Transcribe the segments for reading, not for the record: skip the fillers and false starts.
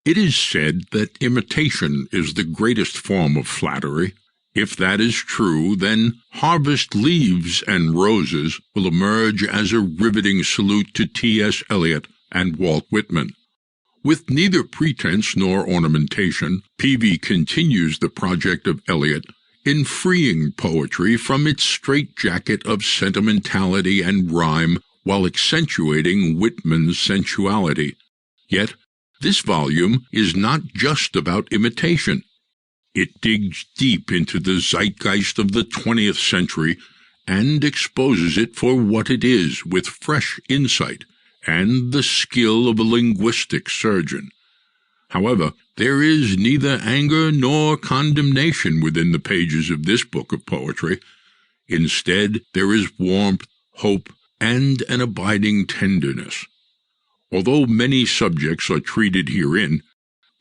It is said that imitation is the greatest form of flattery. If that is true, then Harvest Leaves and Roses will emerge as a riveting salute to T.S. Eliot and Walt Whitman. With neither pretense nor ornamentation, Peavy continues the project of Eliot in freeing poetry from its straitjacket of sentimentality and rhyme while accentuating Whitman's sensuality. Yet, this volume is not just about imitation. It digs deep into the zeitgeist of the 20th century and exposes it for what it is with fresh insight and the skill of a linguistic surgeon. However, there is neither anger nor condemnation within the pages of this book of poetry. Instead, there is warmth, hope, and an abiding tenderness. Although many subjects are treated herein,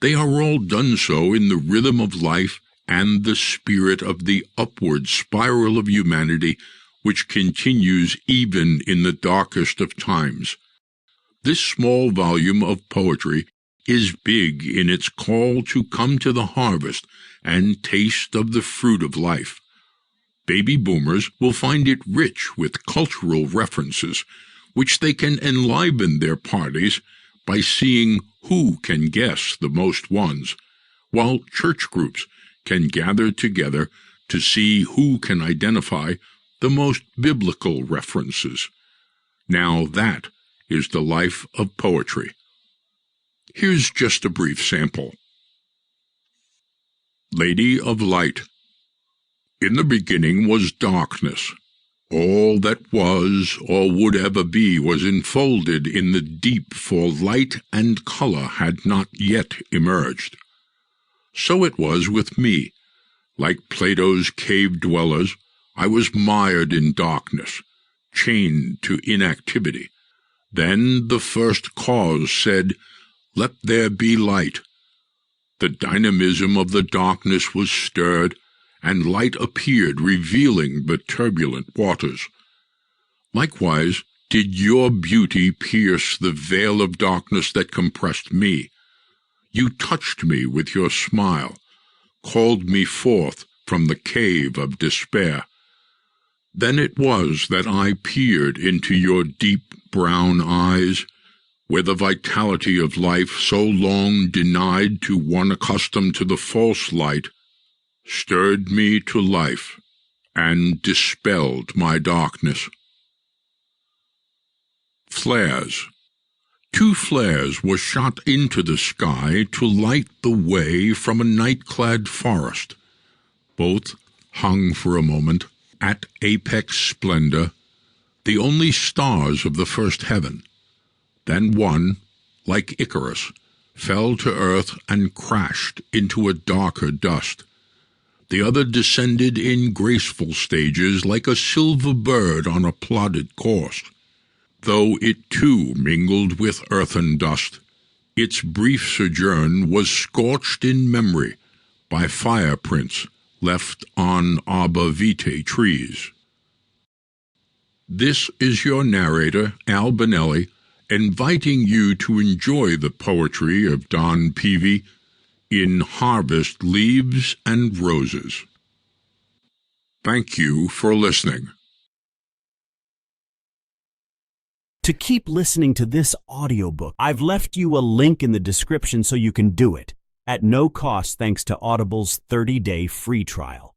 they are all done so in the rhythm of life and the spirit of the upward spiral of humanity which continues even in the darkest of times. This small volume of poetry is big in its call to come to the harvest and taste of the fruit of life. Baby boomers will find it rich with cultural references, which they can enliven their parties by seeing who can guess the most ones, while church groups can gather together to see who can identify the most biblical references. Now that is the life of poetry. Here's just a brief sample. Lady of Light. In the beginning was darkness. All that was or would ever be was enfolded in the deep, for light and color had not yet emerged. So it was with me. Like Plato's cave dwellers, I was mired in darkness, chained to inactivity. Then the first cause said, "Let there be light." The dynamism of the darkness was stirred, and light appeared, revealing the turbulent waters. Likewise did your beauty pierce the veil of darkness that compressed me. You touched me with your smile, called me forth from the cave of despair. Then it was that I peered into your deep brown eyes, where the vitality of life so long denied to one accustomed to the false light stirred me to life and dispelled my darkness. Flares. 2 flares were shot into the sky to light the way from a night-clad forest. Both hung for a moment at apex splendor, the only stars of the first heaven. Then one, like Icarus, fell to earth and crashed into a darker dust. The other descended in graceful stages like a silver bird on a plodded course. Though it too mingled with earthen dust, its brief sojourn was scorched in memory by fireprints left on arbor vitae trees. This is your narrator, Al Bonelli, inviting you to enjoy the poetry of Don Peavy in Harvest Leaves and Roses. Thank you for listening. To keep listening to this audiobook, I've left you a link in the description so you can do it, at no cost thanks to Audible's 30-day free trial.